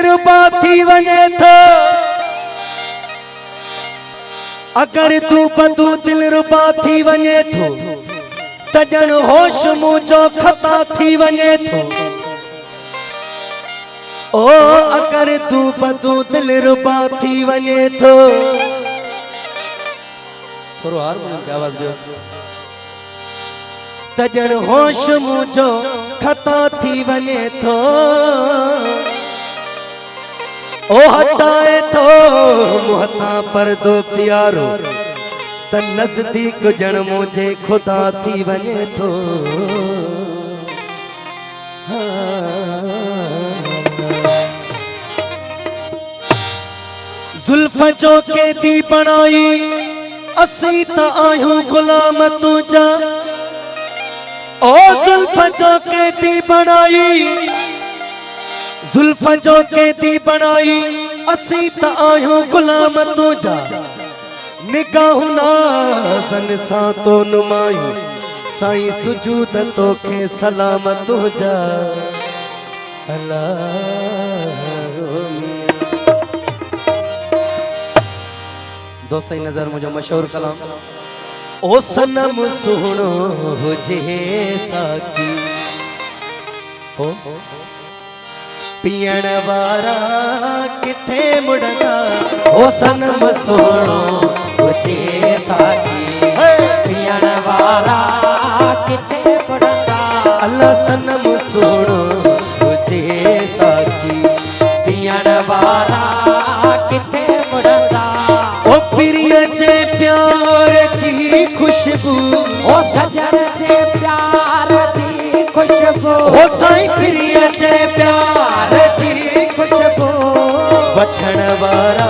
रुबा थी वने थो अगर तू बदू दिल रुबा थी वने थो तजन होश मुझो खता थी वने थो ओ अगर तू बदू दिल रुबा थी वने थो थोरो हारमोनियम की आवाज दियो तजन होश मुझो खता थी वने थो ओ हटाए तो मुहता पर दो प्यारो त नजदीक जन मुझे खुदा थी वने थो जुल्फ जो के दी बनाई असी त आयूं गुलाम तुझा ओ जुल्फ जो के दी बनाई जुल्फ जो के दी बनाई असी त आयूं गुलाम तुझा निगाह नाज़न सा तो नुमायूं साईं सुजूद तो के सलाम तुझा अल्लाह दोस्तों नजर मुझे मशहूर कलाम ओ सनम सुनो हुजे साकी ओ पियण वारा किथे मुड़दा ओ सनम सुनो हुजे साकी पियण वारा किथे मुड़दा अल्लाह सनम सुनो हुजे साकी पियण वारा किथे मुड़दा ओ प्रिय जे प्यार जी खुशबू ओ सजन जे प्यार जी खुशबू ओ साईं प्रिय जे प्यार जी खुशबू वठण वारा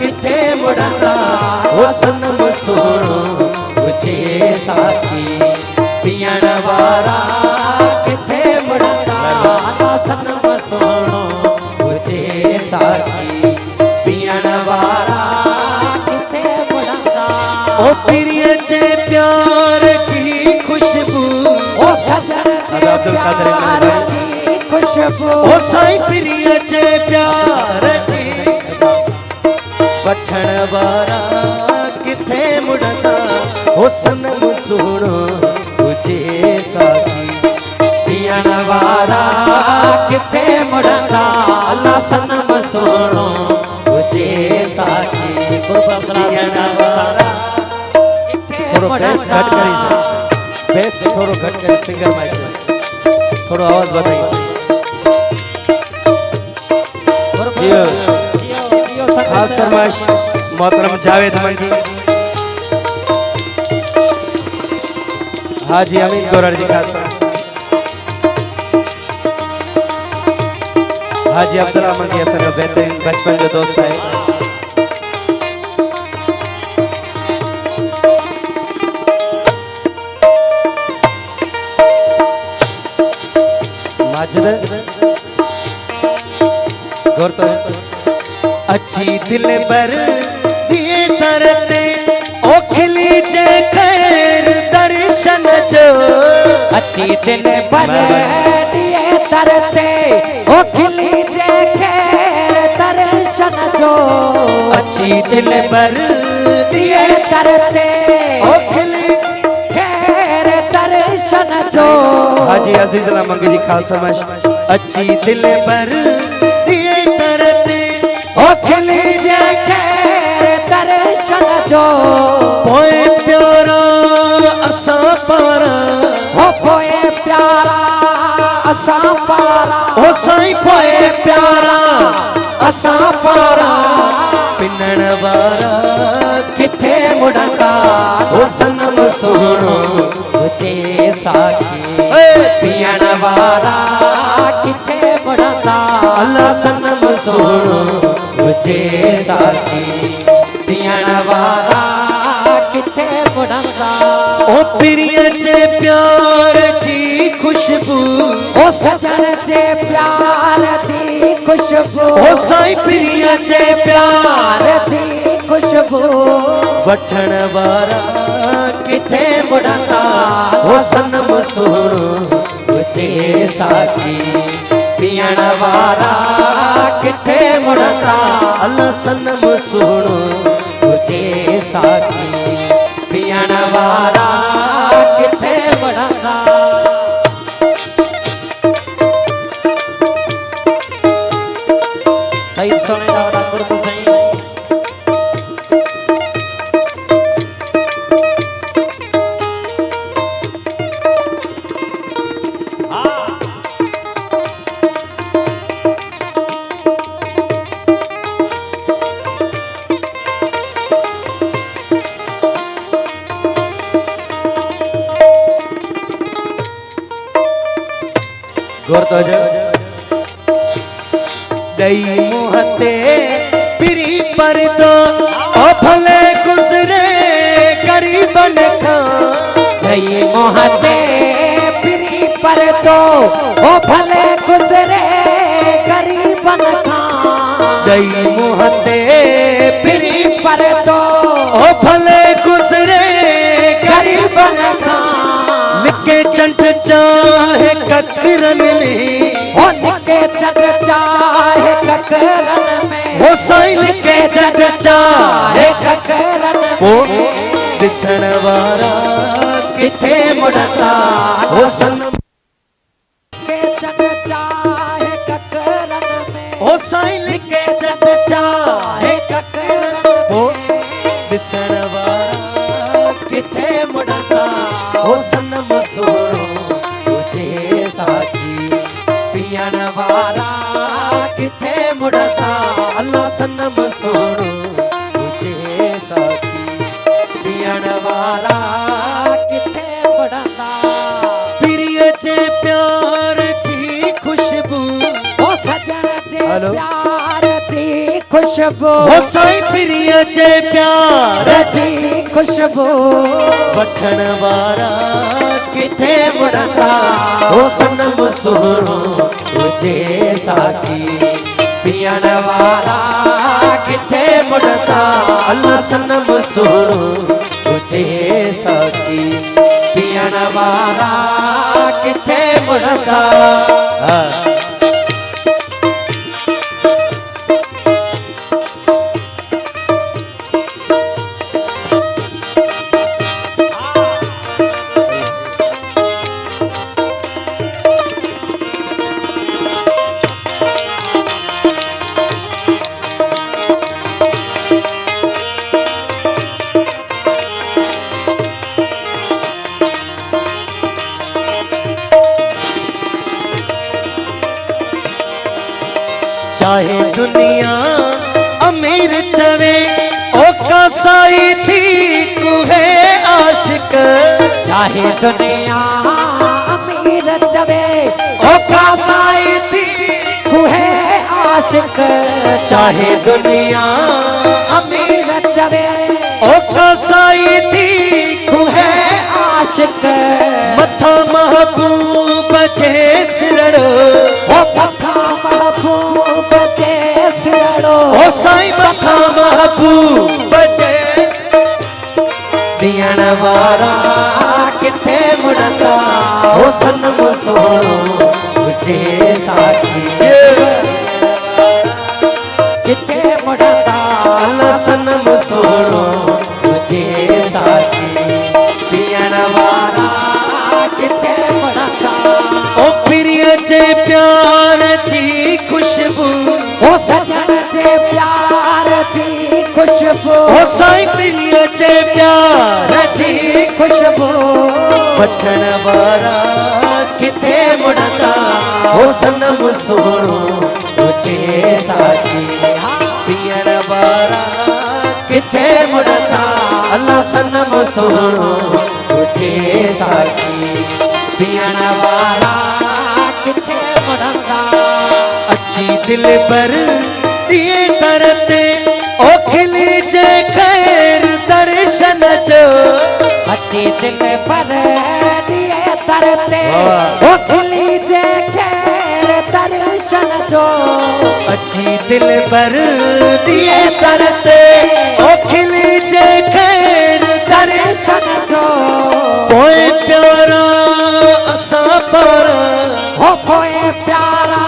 किथे मुड़दा ओ सनम सुनो हुजे साकी पियण वारा किथे मुड़दा सनम सुनो हुजे साकी पियण वारा किथे मुड़दा ओ प्रिय जे प्यार जी खुशबू ओ सजन जे प्यार जी खुशबू ओ साईं प्रिय जे प्यार जी वठण वारा किथे मुड़दा ओ सनम सुनो हुजे साकी पियण वारा किथे मुड़दा अल्लाह सनम सुनो हुजे साकी पियण वारा थोड़ो बेस घट करी बेस थोड़ो घट करी सिंगर माइक थोड़ो आवाज बताई खास फरमाइश मोहतरम जावेद मंगी हाजी अमीन गोरड़ जी खास हाजी अब्दुल्ला मंगी असन बेहतरीन बचपन जो दोस्त है माजिद गौर तो अच्छी दिल पर दिए तरते ओ खिली जे खैर दर्शन जो अच्छी दिल पर दिए तरते ओ खिली जे खैर दर्शन जो अच्छी दिल पर दिए तरते ओ खिली खैर दर्शन जो हाजी अजीज अल्लाह मंगी जी खास फरमाइश अच्छी दिल पर दिए तरते ओ खिली जे खैर दर्शन जो पोए प्यारा असा पारा ओ पोए प्यारा असा पारा ओ साईं पोए प्यारा असा पारा पिनण वारा किथे मुड़दा ओ सनम सुनो हुजे साकी पियण वारा किथे मुड़दा अल्लाह सनम सुनो हुजे साकी पियण वारा किथे मुड़दा ओ प्रिय जे प्यार जी खुशबू ओ सजन जे प्यार जी खुशबू ओ साईं प्रिय जे प्यार जी खुशबू वठण वारा किथे मुड़दा ओ सनम सुनो हुजे साकी पियण वारा किथे मुड़दा अल्लाह सनम सोनो तुझे साकी पियण वारा किथे मुड़दा सही सुने दा गुरु सही दई मुहते पिरी पर दो ओ भले गुजरे गरीबन का दई मुहते पिरी पर दो ओ भले गुजरे गरीबन का दई मुहते पिरी पर दो ओ भले गुजरे गरीबन का लिखे चंट चाहे ककरन में ओ निके चट चाहे ककरन में हो साइल के चंट चाहे ककरन ओ दिसण वारा किथे मुड़दा हो सनम के चट चाहे ककरन में हो साइल के चंट चाहे ककरन ओ दिसण वारा किथे मुड़दा हो सनम सोनो तुझे साकी पियण वारा किथे मुड़दा अल्लाह सनम सोनो तुझे साकी पियण वारा किथे मुड़दा प्रिय जे प्यार जी खुशबू ओ सजन जे हेलो। प्यार दी खुशबू हो साईं प्रिय जे प्यार दी खुशबू वठण वारा किथे मुड़दा हो सनम सोनो तुझे साकी पियण वारा किथे मुड़दा अल्लाह सनम सोनो तुझे साकी पियण वारा किथे मुड़दा चाहे दुनिया अमीर चवे ओ कसाई थी कुहे आशिक चाहे दुनिया अमीर चवे ओ कसाई थी कुहे आशिक चाहे दुनिया अमीर चवे ओ कसाई थी कुहे आशिक मथा महबूब जे सिरड़ो ओ मथा महबूब जे सिरड़ो ओ साईं मथा महबूब जे दियण वारा किथे मुड़दा हो सनम सोनो तुझे साकी किथे मुड़दा अल्लाह सनम सोनो तुझे साकी पियण वारा किथे मुड़दा ओ प्रिय जे प्यार जी खुशबू ओ सजन जे प्यार दी खुशबू ओ साईं प्रिय जे प्यार जी खुशबू वठण वारा किथे मुड़दा हो सनम सोनो तुझे साकी पियण वारा किथे मुड़दा अल्लाह सनम सोनो तुझे साकी पियण वारा किथे मुड़दा अच्छी दिल पर दिए तरते ओ खिली जे खैर दर्शन जो अच्छी दिल पर दिए तरते वाह। ओ खिली जे खैर दर्शन जो अच्छी दिल पर दिए तरते ओ खिली जे खैर दर्शन दर्शन जो कोई प्यारा असा पारा हो कोई प्यारा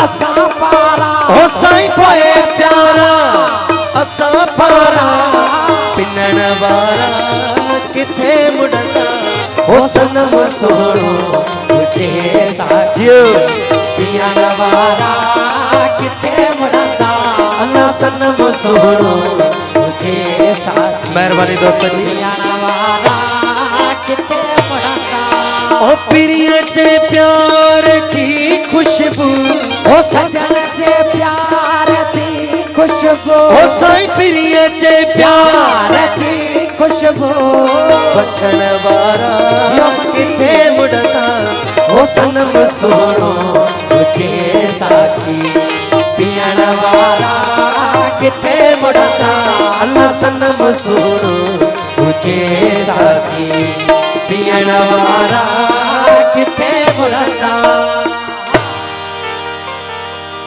असा पारा हो पोए प्यारा असा पारा पिनण वारा किथे मुड़दा ओ सनम सोहणो तुझे साथियो पियण वारा किथे मुड़दा अल्लाह सनम सोहणो तुझे साथी मेहरबानी दोस्तों जी पियण वारा किथे मुड़दा ओ प्रिय चे प्यार जी खुशबू ओ सजन जे प्यार दी खुशबू ओ साईं प्रिय चे प्यार दी खुशबू वठण वारा किथे मुड़दा ओ सनम सोहणो तुझे साथी पियण वारा किथे मुड़दा अल्लाह सनम सोहणो तुझे साथी पियण वारा किथे मुड़दा